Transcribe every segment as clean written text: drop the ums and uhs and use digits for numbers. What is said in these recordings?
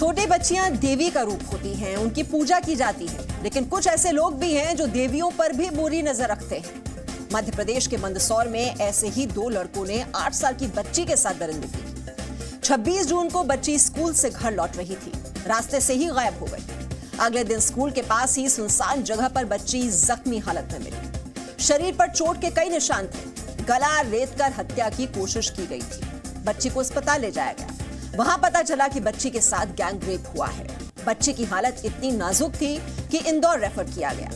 छोटी बच्चियां देवी का रूप होती हैं, उनकी पूजा की जाती है, लेकिन कुछ ऐसे लोग भी हैं जो देवियों पर भी बुरी नजर रखते हैं। मध्य प्रदेश के मंदसौर में ऐसे ही 2 लड़कों ने 8 साल की बच्ची के साथ दरिंदगी की। 26 जून को बच्ची स्कूल से घर लौट रही थी, रास्ते से ही गायब हो गई। अगले दिन स्कूल के पास ही सुनसान जगह पर बच्ची जख्मी हालत में मिली। शरीर पर चोट के कई निशान थे, गला रेतकर हत्या की कोशिश की गई थी। बच्ची को अस्पताल ले जाया गया, वहां पता चला कि बच्ची के साथ गैंग रेप हुआ है। बच्ची की हालत इतनी नाजुक थी कि इंदौर रेफर किया गया।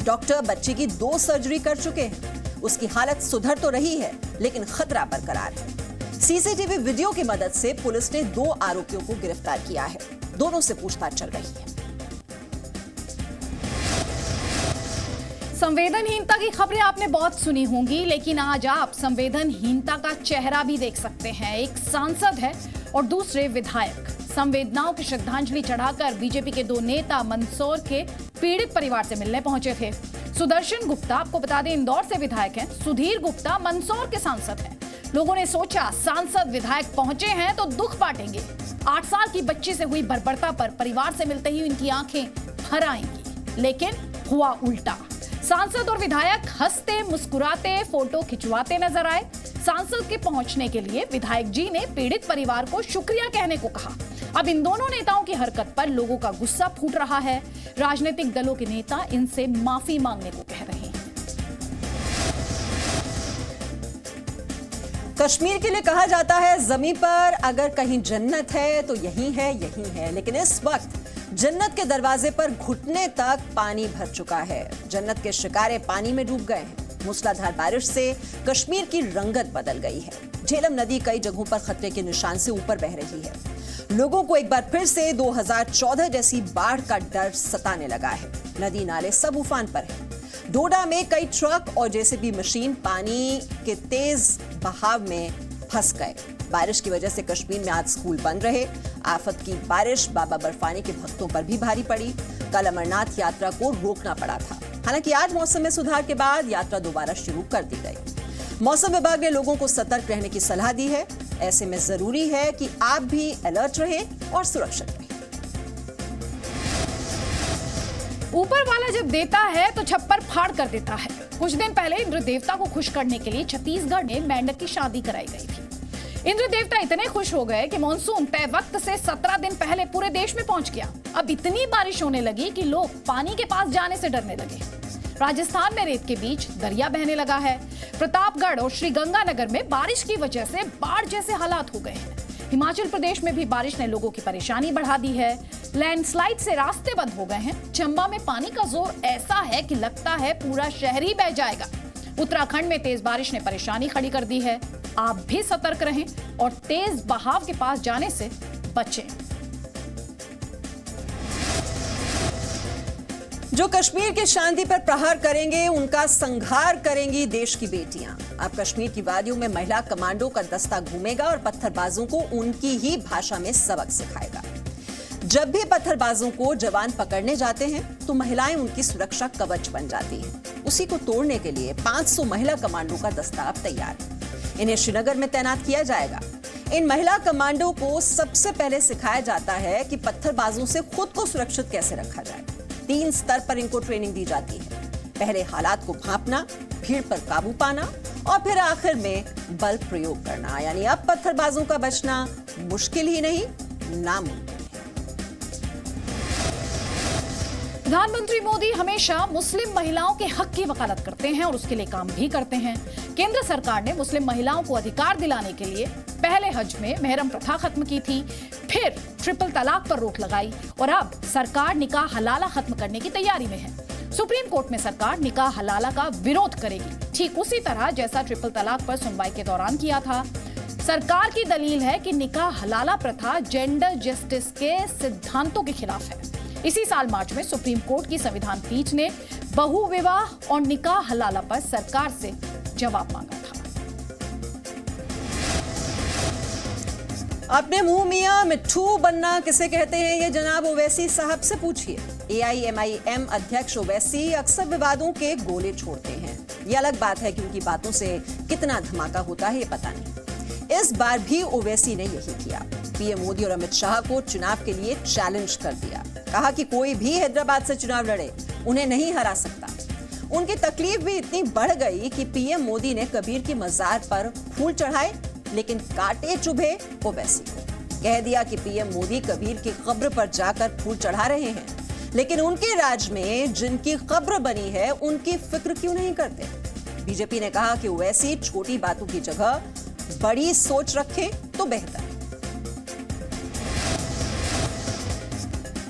डॉक्टर बच्ची की 2 सर्जरी कर चुके हैं। उसकी हालत सुधर तो रही है, लेकिन खतरा बरकरार है। सीसीटीवी वीडियो की मदद से पुलिस ने 2 आरोपियों को गिरफ्तार किया है। दोनों से पूछताछ चल रही है। संवेदनहीनता की खबरें आपने बहुत सुनी होंगी, लेकिन आज आप संवेदनहीनता का चेहरा भी देख सकते हैं। एक सांसद है और दूसरे विधायक। संवेदनाओं की श्रद्धांजलि चढ़ाकर बीजेपी के 2 नेता मंदसौर के पीड़ित परिवार से मिलने पहुंचे थे। सुदर्शन गुप्ता, आपको बता दें, इंदौर से विधायक हैं। सुधीर गुप्ता मंदसौर के सांसद हैं। लोगों ने सोचा सांसद विधायक पहुंचे हैं तो दुख बांटेंगे। 8 साल की बच्ची से हुई बर्बरता पर परिवार से मिलते ही उनकी आंखें भर आएंगी, लेकिन हुआ उल्टा। सांसद और विधायक हंसते मुस्कुराते फोटो खिंचवाते नजर आए। सांसद के पहुंचने के लिए विधायक जी ने पीड़ित परिवार को शुक्रिया कहने को कहा। अब इन दोनों नेताओं की हरकत पर लोगों का गुस्सा फूट रहा है। राजनीतिक दलों के नेता इनसे माफी मांगने को कह रहे हैं। कश्मीर के लिए कहा जाता है, जमीन पर अगर कहीं जन्नत है तो यही है, लेकिन इस वक्त जन्नत के दरवाजे पर घुटने तक पानी भर चुका है। जन्नत के शिकारे पानी में डूब गए हैं। मूसलाधार बारिश से कश्मीर की रंगत बदल गई है। झेलम नदी कई जगहों पर खतरे के निशान से ऊपर बह रही है। लोगों को एक बार फिर से 2014 जैसी बाढ़ का डर सताने लगा है। नदी नाले सब उफान पर है। डोडा में कई ट्रक और जेसीबी मशीन पानी के तेज बहाव में फंस गए। बारिश की वजह से कश्मीर में आज स्कूल बंद रहे। आफत की बारिश बाबा बर्फानी के भक्तों पर भी भारी पड़ी। कल अमरनाथ यात्रा को रोकना पड़ा था। हालांकि आज मौसम में सुधार के बाद यात्रा दोबारा शुरू कर दी गई। मौसम विभाग ने लोगों को सतर्क रहने की सलाह दी है। ऐसे में जरूरी है कि आप भी अलर्ट रहें और सुरक्षित रहें। ऊपर वाला जब देता है तो छप्पर फाड़ कर देता है। कुछ दिन पहले इंद्र देवता को खुश करने के लिए छत्तीसगढ़ में मेंढक की शादी कराई गई थी। इंद्र देवता इतने खुश हो गए कि मॉनसून तय वक्त से 17 दिन पहले पूरे देश में पहुंच गया। अब इतनी बारिश होने लगी कि लोग पानी के पास जाने से डरने लगे। राजस्थान में रेत के बीच दरिया बहने लगा है। प्रतापगढ़ और श्रीगंगानगर में बारिश की वजह से बाढ़ जैसे हालात हो गए हैं। हिमाचल प्रदेश में भी बारिश ने लोगों की परेशानी बढ़ा दी है। लैंडस्लाइड से रास्ते बंद हो गए हैं। चंबा में पानी का जोर ऐसा है कि लगता है पूरा शहर ही बह जाएगा। उत्तराखंड में तेज बारिश ने परेशानी खड़ी कर दी है। आप भी सतर्क रहें और तेज बहाव के पास जाने से बचें। जो कश्मीर की शांति पर प्रहार करेंगे, उनका संहार करेंगी देश की बेटियां। अब कश्मीर की वादियों में महिला कमांडो का दस्ता घूमेगा और पत्थरबाजों को उनकी ही भाषा में सबक सिखाएगा। जब भी पत्थरबाजों को जवान पकड़ने जाते हैं तो महिलाएं उनकी सुरक्षा कवच बन जाती हैं। उसी को तोड़ने के लिए 500 महिला कमांडो का दस्ता अब तैयार है। इन्हें श्रीनगर में तैनात किया जाएगा। इन महिला कमांडो को सबसे पहले सिखाया जाता है कि पत्थरबाजों से खुद को सुरक्षित कैसे रखा जाए। 3 स्तर पर इनको ट्रेनिंग दी जाती है। पहले हालात को भांपना, भीड़ पर काबू पाना और फिर आखिर में बल प्रयोग करना। यानी अब पत्थरबाजों का बचना मुश्किल ही नहीं, नामुमकिन। प्रधानमंत्री मोदी हमेशा मुस्लिम महिलाओं के हक की वकालत करते हैं और उसके लिए काम भी करते हैं। केंद्र सरकार ने मुस्लिम महिलाओं को अधिकार दिलाने के लिए पहले हज में मेहरम प्रथा खत्म की थी, फिर ट्रिपल तलाक पर रोक लगाई और अब सरकार निकाह हलाला खत्म करने की तैयारी में है। सुप्रीम कोर्ट में सरकार निकाह हलाला का विरोध करेगी, ठीक उसी तरह जैसा ट्रिपल तलाक पर सुनवाई के दौरान किया था। सरकार की दलील है कि निकाह हलाला प्रथा जेंडर जस्टिस के सिद्धांतों के खिलाफ है। इसी साल मार्च में सुप्रीम कोर्ट की संविधान पीठ ने बहुविवाह और निकाह हलाला पर सरकार से जवाब मांगा था। अपने मुंह मियां मिट्ठू बनना किसे कहते हैं, ये जनाब ओवैसी साहब से पूछिए। AIMIM अध्यक्ष ओवैसी अक्सर विवादों के गोले छोड़ते हैं। ये अलग बात है कि उनकी बातों से कितना धमाका होता है ये पता नहीं। इस बार भी ओवैसी ने यही किया। पीएम मोदी और अमित शाह को चुनाव के लिए चैलेंज कर दिया। कहा कि कोई भी हैदराबाद से चुनाव लड़े उन्हें नहीं हरा सकता। उनकी तकलीफ भी इतनी बढ़ गई कि पीएम मोदी ने कबीर की मजार पर फूल चढ़ाए, लेकिन कांटे चुभे ओवैसी को। कह दिया कि पीएम मोदी कबीर की कब्र पर जाकर फूल चढ़ा रहे हैं, लेकिन उनके राज में जिनकी कब्र बनी है उनकी फिक्र क्यों नहीं करते। बीजेपी ने कहा कि ओवैसी छोटी बातों की जगह बड़ी सोच रखे तो बेहतर।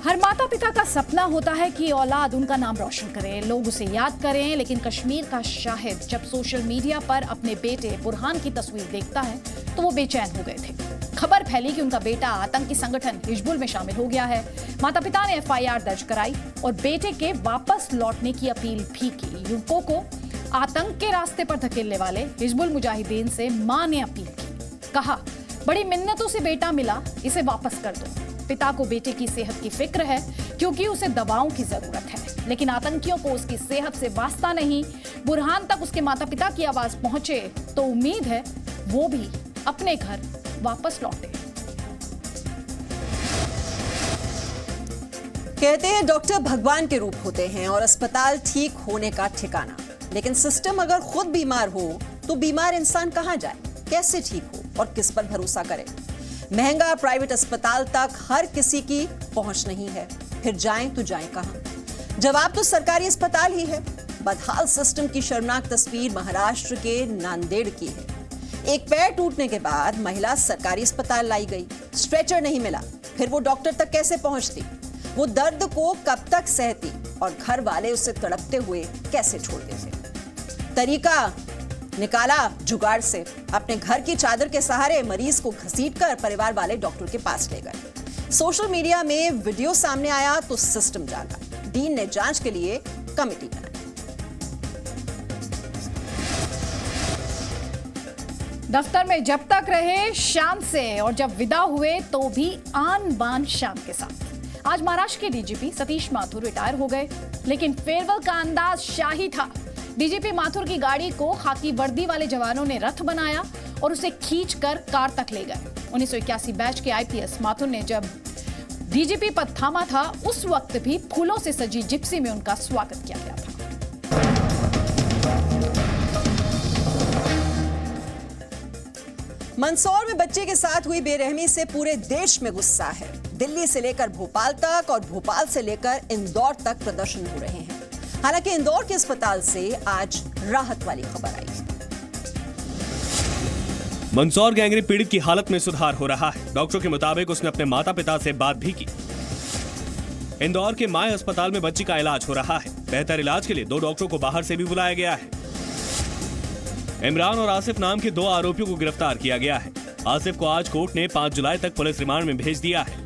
हर माता पिता का सपना होता है कि औलाद उनका नाम रोशन करे, लोग उसे याद करें, लेकिन कश्मीर का शाहिद जब सोशल मीडिया पर अपने बेटे बुरहान की तस्वीर देखता है तो वो बेचैन हो गए थे। खबर फैली कि उनका बेटा आतंकी संगठन हिजबुल में शामिल हो गया है। माता पिता ने एफआईआर दर्ज कराई और बेटे के वापस लौटने की अपील भी की। युवकों को आतंक के रास्ते पर धकेलने वाले हिजबुल मुजाहिदीन से मां ने अपील की। कहा, बड़ी मिन्नतों से बेटा मिला, इसे वापस कर दो। पिता को बेटे की सेहत की फिक्र है क्योंकि उसे दवाओं की जरूरत है, लेकिन आतंकियों को उसकी सेहत से वास्ता नहीं। बुरहान तक उसके माता पिता की आवाज पहुंचे तो उम्मीद है वो भी अपने घर वापस लौटे। कहते हैं डॉक्टर भगवान के रूप होते हैं और अस्पताल ठीक होने का ठिकाना, लेकिन सिस्टम अगर खुद बीमार हो तो बीमार इंसान कहां जाए, कैसे ठीक हो और किस पर भरोसा करे। महंगा प्राइवेट अस्पताल तक हर किसी की पहुंच नहीं है, फिर जाएं तो जाएं कहां। जवाब तो सरकारी अस्पताल ही है। बदहाल सिस्टम की शर्मनाक तस्वीर महाराष्ट्र के नांदेड़ की है। एक पैर टूटने के बाद महिला सरकारी अस्पताल लाई गई, स्ट्रेचर नहीं मिला, फिर वो डॉक्टर तक कैसे पहुंचती, वो दर्द को कब तक सहती और घर वाले उसे तड़पते हुए कैसे छोड़ते थे। तरीका निकाला जुगाड़ से। अपने घर की चादर के सहारे मरीज को घसीटकर परिवार वाले डॉक्टर के पास ले गए। सोशल मीडिया में वीडियो सामने आया तो सिस्टम जागा। डीन ने जांच के लिए कमेटी बनाई। दफ्तर में जब तक रहे शान से और जब विदा हुए तो भी आन बान शान के साथ। आज महाराष्ट्र के डीजीपी सतीश माथुर रिटायर हो गए, लेकिन फेयरवेल का अंदाज शाही था। डीजीपी माथुर की गाड़ी को खाकी वर्दी वाले जवानों ने रथ बनाया और उसे खींचकर कार तक ले गए। 1981 बैच के आईपीएस माथुर ने जब डीजीपी पद थामा था, उस वक्त भी फूलों से सजी जिप्सी में उनका स्वागत किया गया था। मंदसौर में बच्चे के साथ हुई बेरहमी से पूरे देश में गुस्सा है। दिल्ली से लेकर भोपाल तक और भोपाल से लेकर इंदौर तक प्रदर्शन हो रहे हैं। हालांकि इंदौर के अस्पताल से आज राहत वाली खबर आई है। मंदसौर गैंगरेप पीड़ित की हालत में सुधार हो रहा है। डॉक्टरों के मुताबिक उसने अपने माता पिता से बात भी की। इंदौर के माय अस्पताल में बच्ची का इलाज हो रहा है। बेहतर इलाज के लिए 2 डॉक्टरों को बाहर से भी बुलाया गया है। इमरान और आसिफ नाम के 2 आरोपियों को गिरफ्तार किया गया है। आसिफ को आज कोर्ट ने 5 जुलाई तक पुलिस रिमांड में भेज दिया है।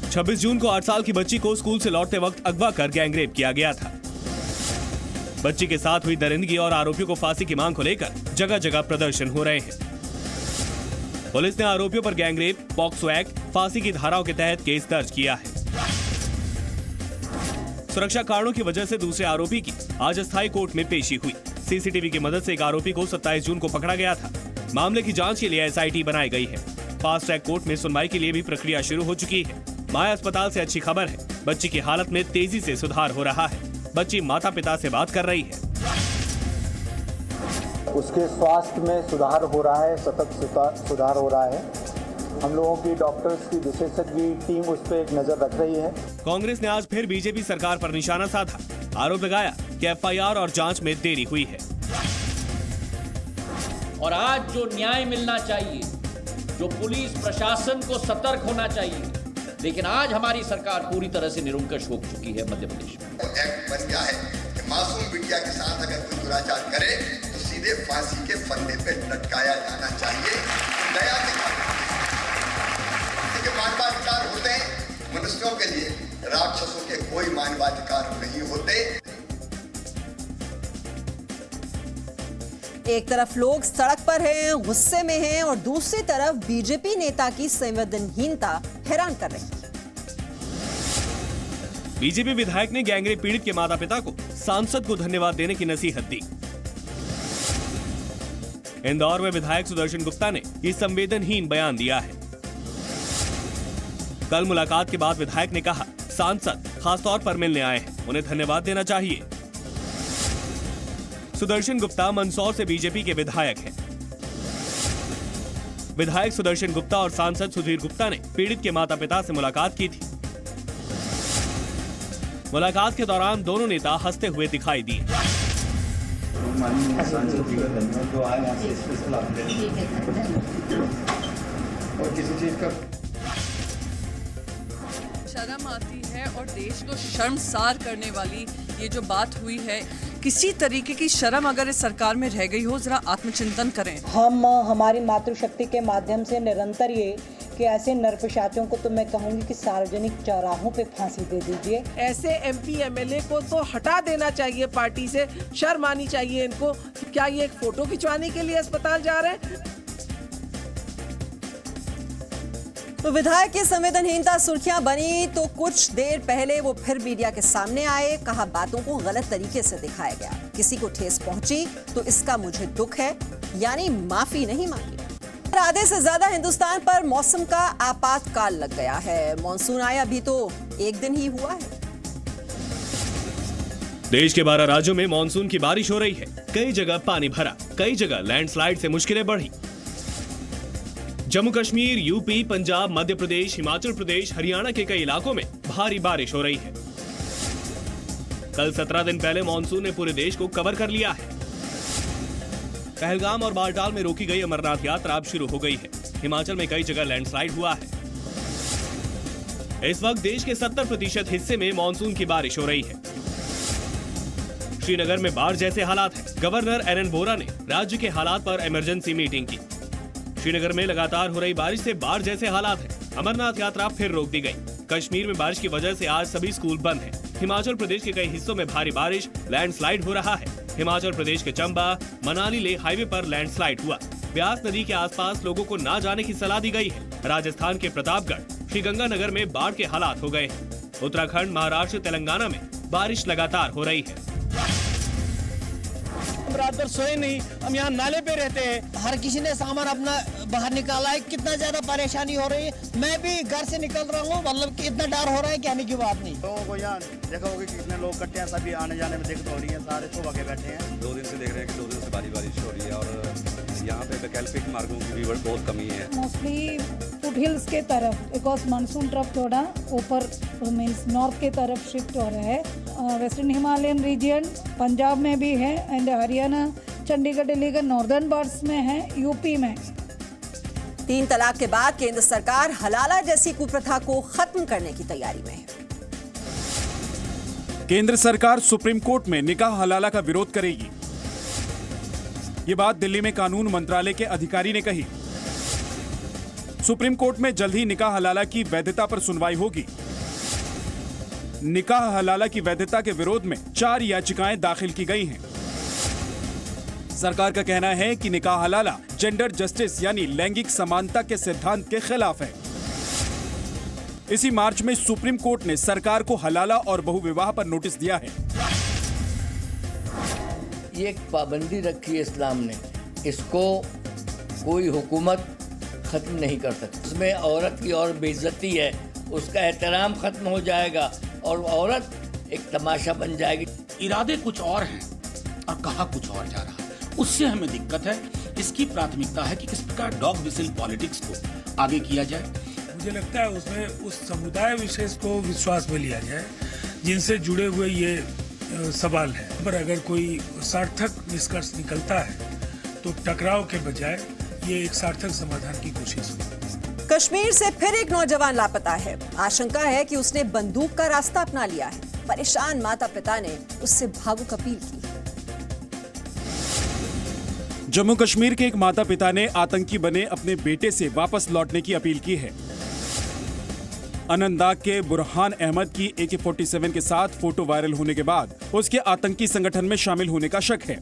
26 जून को 8 साल की बच्ची को स्कूल से लौटते वक्त अगवा कर गैंगरेप किया गया था। बच्ची के साथ हुई दरिंदगी और आरोपियों को फांसी की मांग को लेकर जगह जगह प्रदर्शन हो रहे हैं। पुलिस ने आरोपियों पर गैंगरेप, पॉक्सो एक्ट, फांसी की धाराओं के तहत केस दर्ज किया है। सुरक्षा कारणों की वजह से दूसरे आरोपी की आज अस्थायी कोर्ट में पेशी हुई। सीसीटीवी की मदद से एक आरोपी को 27 जून को पकड़ा गया था। मामले की जांच के लिए एसआईटी बनाई गई है। फास्ट ट्रैक कोर्ट में सुनवाई के लिए भी प्रक्रिया शुरू हो चुकी है। माया अस्पताल से अच्छी खबर है, बच्ची की हालत में तेजी से सुधार हो रहा है। बच्ची माता पिता से बात कर रही है। उसके स्वास्थ्य में सुधार हो रहा है, सतत सुधार हो रहा है। हम लोगों की डॉक्टर्स की विशेषज्ञ टीम उस पर एक नजर रख रही है। कांग्रेस ने आज फिर बीजेपी सरकार पर निशाना साधा। आरोप लगाया कि एफआईआर और जांच में देरी हुई है। और आज जो न्याय मिलना चाहिए, जो पुलिस प्रशासन को सतर्क होना चाहिए, लेकिन आज हमारी सरकार पूरी तरह से निरंकुश हो चुकी है मध्य प्रदेश में। एक्ट बन गया है कि मासूम बिटिया के साथ अगर कोई दुराचार करे तो सीधे फांसी के फंदे पे लटकाया जाना चाहिए। दया के मानवाधिकार होते हैं मनुष्यों के लिए, राक्षसों के कोई मानवाधिकार नहीं होते। एक तरफ लोग सड़क पर हैं, गुस्से में हैं और दूसरी तरफ बीजेपी नेता की संवेदनहीनता हैरान कर रही है। बीजेपी विधायक ने गैंगरेप पीड़ित के माता पिता को सांसद को धन्यवाद देने की नसीहत दी। इंदौर में विधायक सुदर्शन गुप्ता ने ये संवेदनहीन बयान दिया है। कल मुलाकात के बाद विधायक ने कहा, सांसद खासतौर पर मिलने आए हैं, उन्हें धन्यवाद देना चाहिए। सुदर्शन गुप्ता मंदसौर से बीजेपी के विधायक हैं। विधायक सुदर्शन गुप्ता और सांसद सुधीर गुप्ता ने पीड़ित के माता पिता से मुलाकात की थी। मुलाकात के दौरान दोनों नेता हंसते हुए दिखाई दिए। शर्म आती है और देश को शर्मसार करने वाली ये जो बात हुई है, किसी तरीके की शर्म अगर इस सरकार में रह गई हो, जरा आत्मचिंतन करें। हम हमारी मातृशक्ति के माध्यम से निरंतर ये कि ऐसे नरपिशाचों को तो मैं कहूँगी कि सार्वजनिक चौराहों पे फांसी दे दीजिए। ऐसे एमपी एमएलए को तो हटा देना चाहिए पार्टी से, शर्म आनी चाहिए इनको। क्या ये एक फोटो खिंचवाने के लिए अस्पताल जा रहे हैं? तो विधायक की संवेदनहीनता सुर्खियां बनी तो कुछ देर पहले वो फिर मीडिया के सामने आए। कहा, बातों को गलत तरीके से दिखाया गया, किसी को ठेस पहुंची तो इसका मुझे दुख है, यानी माफी नहीं मांगी। आधे से ज्यादा हिंदुस्तान पर मौसम का आपातकाल लग गया है। मॉनसून आया अभी तो एक दिन ही हुआ है। देश के 12 राज्यों में मॉनसून की बारिश हो रही है। कई जगह पानी भरा, कई जगह लैंडस्लाइड से मुश्किलें बढ़ी। जम्मू कश्मीर, यूपी, पंजाब, मध्य प्रदेश, हिमाचल प्रदेश, हरियाणा के कई इलाकों में भारी बारिश हो रही है। कल 17 दिन पहले मॉनसून ने पूरे देश को कवर कर लिया है। पहलगाम और बालटाल में रोकी गई अमरनाथ यात्रा अब शुरू हो गई है। हिमाचल में कई जगह लैंडस्लाइड हुआ है। इस वक्त देश के 70% हिस्से में मॉनसून की बारिश हो रही है। श्रीनगर में बाढ़ जैसे हालात हैं। गवर्नर एन एन वोहरा ने राज्य के हालात पर इमरजेंसी मीटिंग की। श्रीनगर में लगातार हो रही बारिश से बाढ़ जैसे हालात हैं। अमरनाथ यात्रा फिर रोक दी गई। कश्मीर में बारिश की वजह से आज सभी स्कूल बंद हैं। हिमाचल प्रदेश के कई हिस्सों में भारी बारिश, लैंडस्लाइड हो रहा है। हिमाचल प्रदेश के चंबा मनाली ले हाईवे पर लैंडस्लाइड हुआ। ब्यास नदी के आसपास लोगों को न जाने की सलाह दी गई है। राजस्थान के प्रतापगढ़, श्रीगंगानगर में बाढ़ के हालात हो गए हैं। उत्तराखंड, महाराष्ट्र, तेलंगाना में बारिश लगातार हो रही है। रात भर सोए नहीं, हम यहाँ नाले पे रहते हैं। हर किसी ने सामान अपना बाहर निकाला है। कितना ज्यादा परेशानी हो रही है। मैं भी घर से निकल रहा हूँ, मतलब कि इतना डर हो रहा है, कहने की बात नहीं। लोगों को यहाँ देखा होगा कि कितने लोग इकट्ठे हैं, सभी आने जाने में दिक्कत हो रही है। सारे सो के बैठे हैं। 2 दिन से देख रहे हैं कि 2 दिन से भारी बारिश हो रही है और यहाँ पे वैकल्पिक मार्गों की भी बहुत कमी है। मोस्टली फुट हिल्स के तरफ, बिकॉज मानसून ट्रफ थोड़ा ऊपर मीन्स नॉर्थ के तरफ शिफ्ट हो रहा है। वेस्टर्न हिमालयन रीजन पंजाब में भी है एंड हरियाणा, चंडीगढ़, दिल्ली के नॉर्दर्न पार्ट्स में है, यूपी में। 3 तलाक के बाद केंद्र सरकार हलाला जैसी कुप्रथा को खत्म करने की तैयारी में है। केंद्र सरकार सुप्रीम कोर्ट में निकाह हलाला का विरोध करेगी। ये बात दिल्ली में कानून मंत्रालय के अधिकारी ने कही। सुप्रीम कोर्ट में जल्द ही निकाह हलाला की वैधता पर सुनवाई होगी। निकाह हलाला की वैधता के विरोध में 4 याचिकाएं दाखिल की गई हैं। सरकार का कहना है कि निकाह हलाला जेंडर जस्टिस यानी लैंगिक समानता के सिद्धांत के खिलाफ है। इसी मार्च में सुप्रीम कोर्ट ने सरकार को हलाला और बहुविवाह पर नोटिस दिया है। ये एक पाबंदी रखी है इस्लाम ने, इसको कोई हुकूमत खत्म नहीं कर सकती। उसमें औरत की और बेइज्जती है, उसका एहतराम खत्म हो जाएगा और औरत एक तमाशा बन जाएगी। इरादे कुछ और हैं और कहा कुछ और जा रहा है, उससे हमें दिक्कत है। इसकी प्राथमिकता है कि किस प्रकार डॉग विसिल पॉलिटिक्स को आगे किया जाए। मुझे लगता है उसमें उस समुदाय विशेष को विश्वास में लिया जाए जिनसे जुड़े हुए ये सवाल है। पर अगर कोई सार्थक निष्कर्ष निकलता है तो टकराव के बजाय ये एक सार्थक समाधान की कोशिश हो। कश्मीर से फिर एक नौजवान लापता है। आशंका है कि उसने बंदूक का रास्ता अपना लिया है। परेशान माता पिता ने उससे भावुक अपील की। जम्मू कश्मीर के एक माता पिता ने आतंकी बने अपने बेटे से वापस लौटने की अपील की है। अनंतनाग के बुरहान अहमद की AK-47 के साथ फोटो वायरल होने के बाद उसके आतंकी संगठन में शामिल होने का शक है।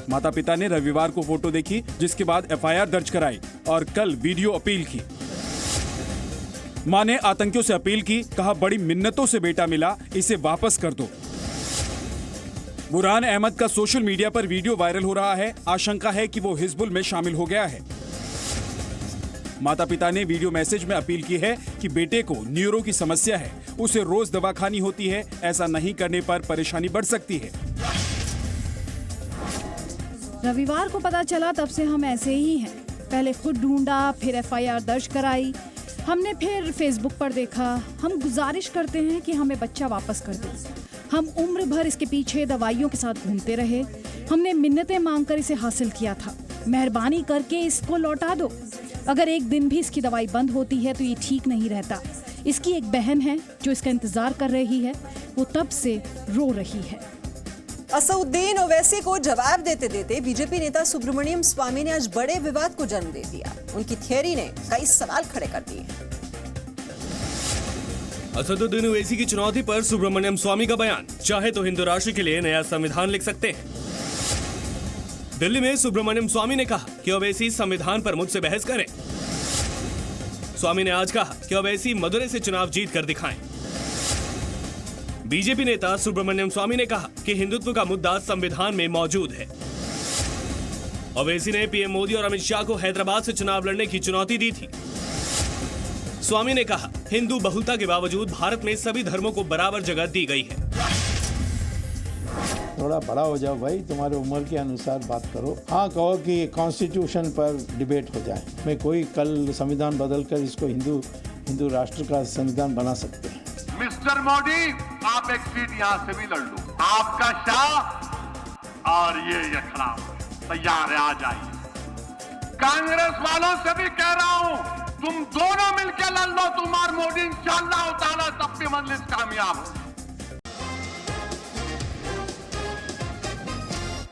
माता पिता ने रविवार को फोटो देखी, जिसके बाद FIR दर्ज कराई और कल वीडियो अपील की। मां ने आतंकियों से अपील की, कहा बड़ी मिन्नतों से बेटा मिला, इसे वापस कर दो। बुरहान अहमद का सोशल मीडिया पर वीडियो वायरल हो रहा है। आशंका है कि वो हिजबुल में शामिल हो गया है। माता पिता ने वीडियो मैसेज में अपील की है कि बेटे को न्यूरो की समस्या है, उसे रोज दवा खानी होती है, ऐसा नहीं करने पर परेशानी बढ़ सकती है। रविवार को पता चला तब से हम ऐसे ही हैं। पहले खुद ढूंढा, फिर एफआईआर दर्ज कराई, हमने फिर फेसबुक पर देखा। हम गुजारिश करते हैं कि हमें बच्चा वापस कर दो। हम उम्र भर इसके पीछे दवाइयों के साथ घूमते रहे। हमने मिन्नतें मांगकर इसे हासिल किया था। मेहरबानी करके इसको लौटा दो। अगर एक दिन भी इसकी दवाई बंद होती है तो ये ठीक नहीं रहता। इसकी एक बहन है जो इसका इंतजार कर रही है, वो तब से रो रही है। असदुद्दीन ओवैसी को जवाब देते देते बीजेपी नेता सुब्रमण्यम स्वामी ने आज बड़े विवाद को जन्म दे दिया। उनकी थियरी ने कई सवाल खड़े कर दिए। असदुद्दीन ओवैसी की चुनौती पर सुब्रमण्यम स्वामी का बयान, चाहे तो हिंदू राष्ट्र के लिए नया संविधान लिख सकते हैं। दिल्ली में सुब्रमण्यम स्वामी ने कहा कि ओवैसी संविधान पर मुझसे बहस करें। स्वामी ने आज कहा कि ओवैसी मदुरै से चुनाव जीत कर दिखाएं। बीजेपी नेता सुब्रमण्यम स्वामी ने कहा कि हिंदुत्व का मुद्दा संविधान में मौजूद है। ओवैसी ने पीएम मोदी और अमित शाह को हैदराबाद से चुनाव लड़ने की चुनौती दी थी। स्वामी ने कहा, हिंदू बहुलता के बावजूद भारत में सभी धर्मों को बराबर जगह दी गई है। थोड़ा बड़ा हो जाओ भाई, तुम्हारे उम्र के अनुसार बात करो। हाँ, कहो कि कॉन्स्टिट्यूशन पर डिबेट हो जाए। मैं कोई कल संविधान बदलकर इसको हिंदू राष्ट्र का संविधान बना सकते हैं। मिस्टर मोदी, आप एक सीट यहाँ से भी लड़ लो। आपका शाह और ये अखड़ा तैयार है, आ जाइए। कांग्रेस वालों से भी कह रहा हूँ, तुम दोनों मिलकर लड़ लो। तुम और मोदी इंशाअल्लाह ताला तब भी मंजिल कामयाब हो।